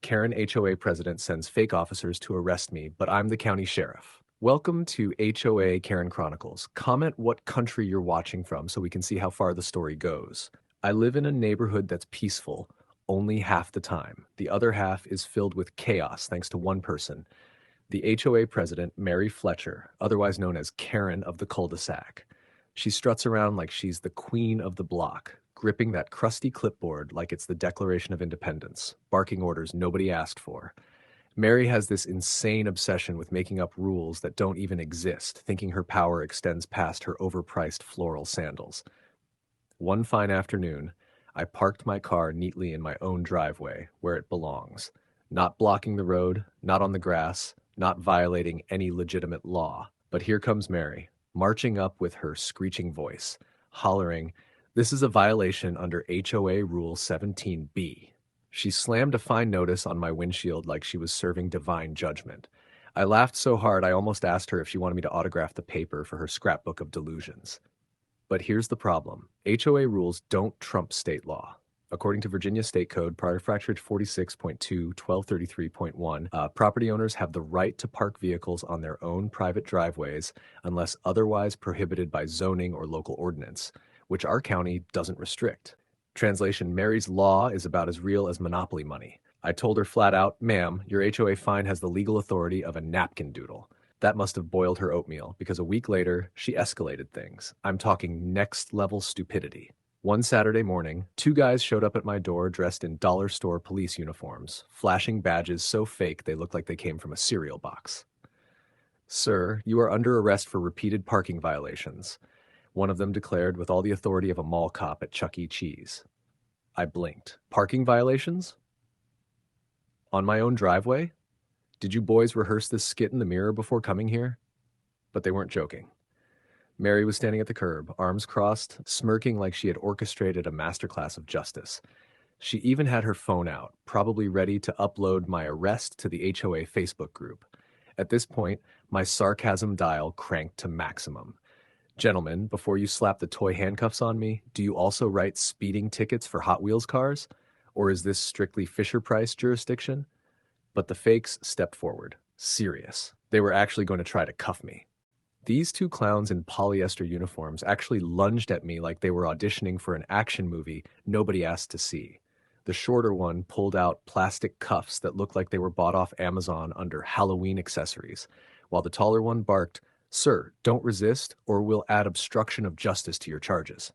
Karen HOA president sends fake officers to arrest me, but I'm the county sheriff. Welcome to HOA Karen Chronicles. Comment what country you're watching from so we can see how far the story goes. I live in a neighborhood that's peaceful only half the time. The other half is filled with chaos thanks to one person, the HOA president, Mary Fletcher, otherwise known as Karen of the cul-de-sac. She struts around like she's the queen of the block, gripping that crusty clipboard like it's the Declaration of Independence, barking orders nobody asked for. Mary has this insane obsession with making up rules that don't even exist, thinking her power extends past her overpriced floral sandals. One fine afternoon, I parked my car neatly in my own driveway, where it belongs, not blocking the road, not on the grass, not violating any legitimate law. But here comes Mary, marching up with her screeching voice, hollering, "This is a violation under HOA Rule 17B." She slammed a fine notice on my windshield like she was serving divine judgment. I laughed so hard I almost asked her if she wanted me to autograph the paper for her scrapbook of delusions. But here's the problem. HOA rules don't trump state law. According to Virginia State Code, Parafracture 46.2, 1233.1, property owners have the right to park vehicles on their own private driveways unless otherwise prohibited by zoning or local ordinance, which our county doesn't restrict. Translation, Mary's law is about as real as monopoly money. I told her flat out, "Ma'am, your HOA fine has the legal authority of a napkin doodle." That must have boiled her oatmeal, because a week later, she escalated things. I'm talking next-level stupidity. One Saturday morning, two guys showed up at my door dressed in dollar store police uniforms, flashing badges so fake they looked like they came from a cereal box. "Sir, you are under arrest for repeated parking violations," one of them declared with all the authority of a mall cop at Chuck E. Cheese. I blinked. Parking violations? On my own driveway? Did you boys rehearse this skit in the mirror before coming here? But they weren't joking. Mary was standing at the curb, arms crossed, smirking like she had orchestrated a masterclass of justice. She even had her phone out, probably ready to upload my arrest to the HOA Facebook group. At this point, my sarcasm dial cranked to maximum. "Gentlemen, before you slap the toy handcuffs on me, do you also write speeding tickets for Hot Wheels cars? Or is this strictly Fisher-Price jurisdiction?" But the fakes stepped forward, serious. They were actually going to try to cuff me. These two clowns in polyester uniforms actually lunged at me like they were auditioning for an action movie nobody asked to see. The shorter one pulled out plastic cuffs that looked like they were bought off Amazon under Halloween accessories, while the taller one barked, "Sir, don't resist, or we'll add obstruction of justice to your charges."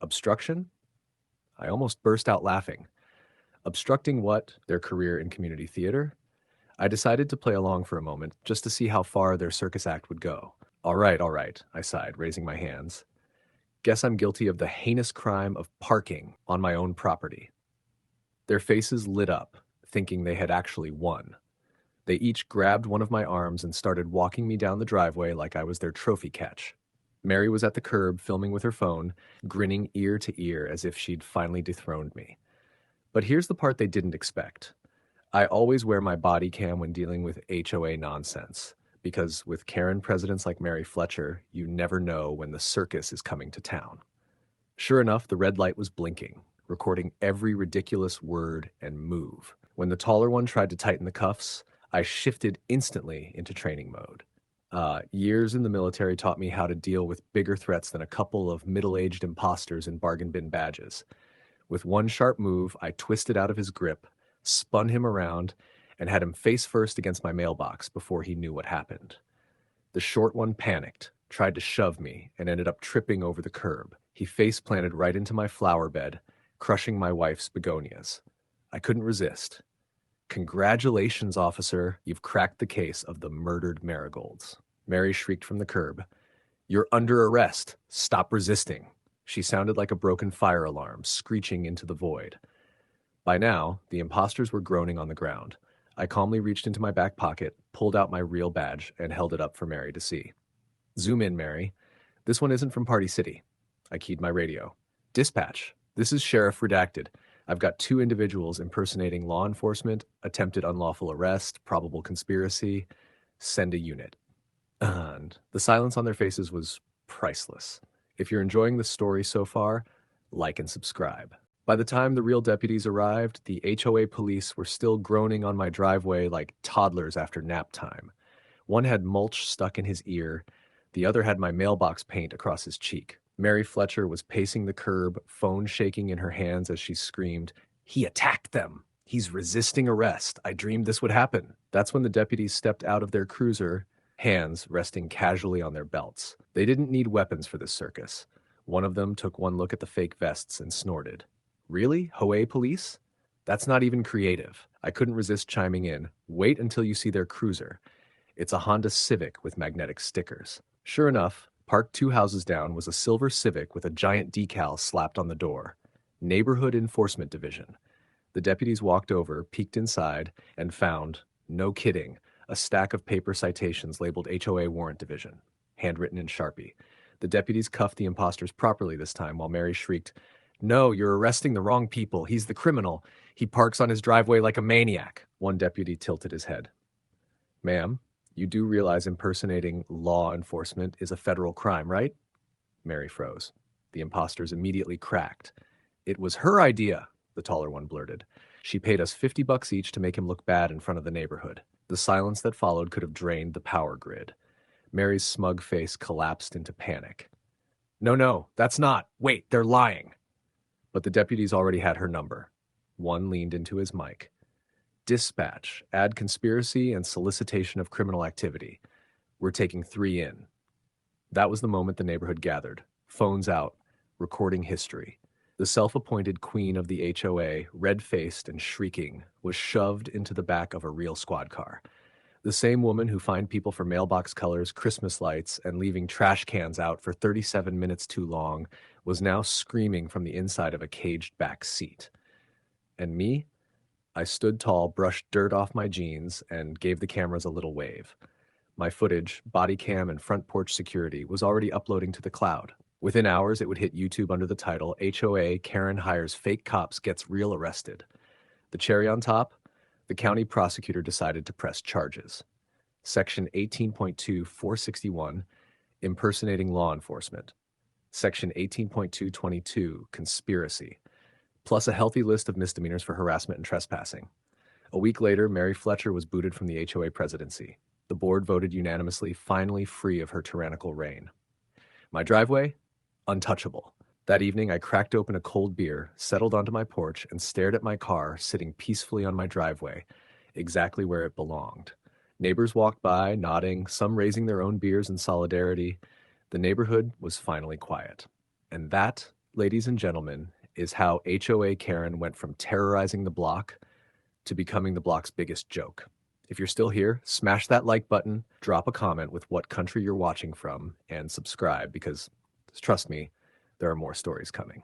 Obstruction? I almost burst out laughing. Obstructing what? Their career in community theater? I decided to play along for a moment, just to see how far their circus act would go. All right, I sighed, raising my hands. Guess I'm guilty of the heinous crime of parking on my own property. Their faces lit up, thinking they had actually won. They each grabbed one of my arms and started walking me down the driveway like I was their trophy catch. Mary was at the curb filming with her phone, grinning ear to ear as if she'd finally dethroned me. But here's the part they didn't expect. I always wear my body cam when dealing with HOA nonsense, because with Karen presidents like Mary Fletcher, you never know when the circus is coming to town. Sure enough, the red light was blinking, recording every ridiculous word and move. When the taller one tried to tighten the cuffs, I shifted instantly into training mode. Years in the military taught me how to deal with bigger threats than a couple of middle-aged imposters in bargain bin badges. With one sharp move, I twisted out of his grip, spun him around, and had him face first against my mailbox before he knew what happened. The short one panicked, tried to shove me, and ended up tripping over the curb. He face-planted right into my flower bed, crushing my wife's begonias. I couldn't resist. "Congratulations, officer. You've cracked the case of the murdered marigolds." Mary shrieked from the curb. "You're under arrest. Stop resisting." She sounded like a broken fire alarm, screeching into the void. By now, the imposters were groaning on the ground. I calmly reached into my back pocket, pulled out my real badge, and held it up for Mary to see. "Zoom in, Mary. This one isn't from Party City." I keyed my radio. "Dispatch. This is Sheriff Redacted. I've got two individuals impersonating law enforcement, attempted unlawful arrest, probable conspiracy. Send a unit." And the silence on their faces was priceless. If you're enjoying the story so far, like and subscribe. By the time the real deputies arrived, the HOA police were still groaning on my driveway like toddlers after nap time. One had mulch stuck in his ear, the other had my mailbox paint across his cheek. Mary Fletcher was pacing the curb, phone shaking in her hands as she screamed, "He attacked them! He's resisting arrest! I dreamed this would happen!" That's when the deputies stepped out of their cruiser, hands resting casually on their belts. They didn't need weapons for this circus. One of them took one look at the fake vests and snorted. "Really? HOA police? That's not even creative." I couldn't resist chiming in. "Wait until you see their cruiser. It's a Honda Civic with magnetic stickers." Sure enough, parked 2 houses down was a silver Civic with a giant decal slapped on the door. Neighborhood Enforcement Division. The deputies walked over, peeked inside, and found, no kidding, a stack of paper citations labeled HOA Warrant Division, handwritten in Sharpie. The deputies cuffed the imposters properly this time while Mary shrieked, "No, you're arresting the wrong people. He's the criminal. He parks on his driveway like a maniac." One deputy tilted his head. "Ma'am, you do realize impersonating law enforcement is a federal crime, right?" Mary froze. The imposters immediately cracked. "It was her idea," the taller one blurted. "She paid us $50 each to make him look bad in front of the neighborhood." The silence that followed could have drained the power grid. Mary's smug face collapsed into panic. "No, no, that's not. Wait, they're lying." But the deputies already had her number. One leaned into his mic. "Dispatch, add conspiracy and solicitation of criminal activity. We're taking 3 in." That was the moment the neighborhood gathered. Phones out, recording history. The self-appointed queen of the HOA, red-faced and shrieking, was shoved into the back of a real squad car. The same woman who fined people for mailbox colors, Christmas lights, and leaving trash cans out for 37 minutes too long was now screaming from the inside of a caged back seat. And me? I stood tall, brushed dirt off my jeans, and gave the cameras a little wave. My footage, body cam and front porch security, was already uploading to the cloud. Within hours, it would hit YouTube under the title, "HOA Karen Hires Fake Cops Gets Real Arrested." The cherry on top? The county prosecutor decided to press charges. Section 18.2 461, impersonating law enforcement. Section 18.222, conspiracy. Plus a healthy list of misdemeanors for harassment and trespassing. A week later, Mary Fletcher was booted from the HOA presidency. The board voted unanimously, finally free of her tyrannical reign. My driveway? Untouchable. That evening, I cracked open a cold beer, settled onto my porch, and stared at my car sitting peacefully on my driveway, exactly where it belonged. Neighbors walked by, nodding, some raising their own beers in solidarity. The neighborhood was finally quiet. And that, ladies and gentlemen, is how HOA Karen went from terrorizing the block to becoming the block's biggest joke. If you're still here, smash that like button, drop a comment with what country you're watching from, and subscribe because, trust me, there are more stories coming.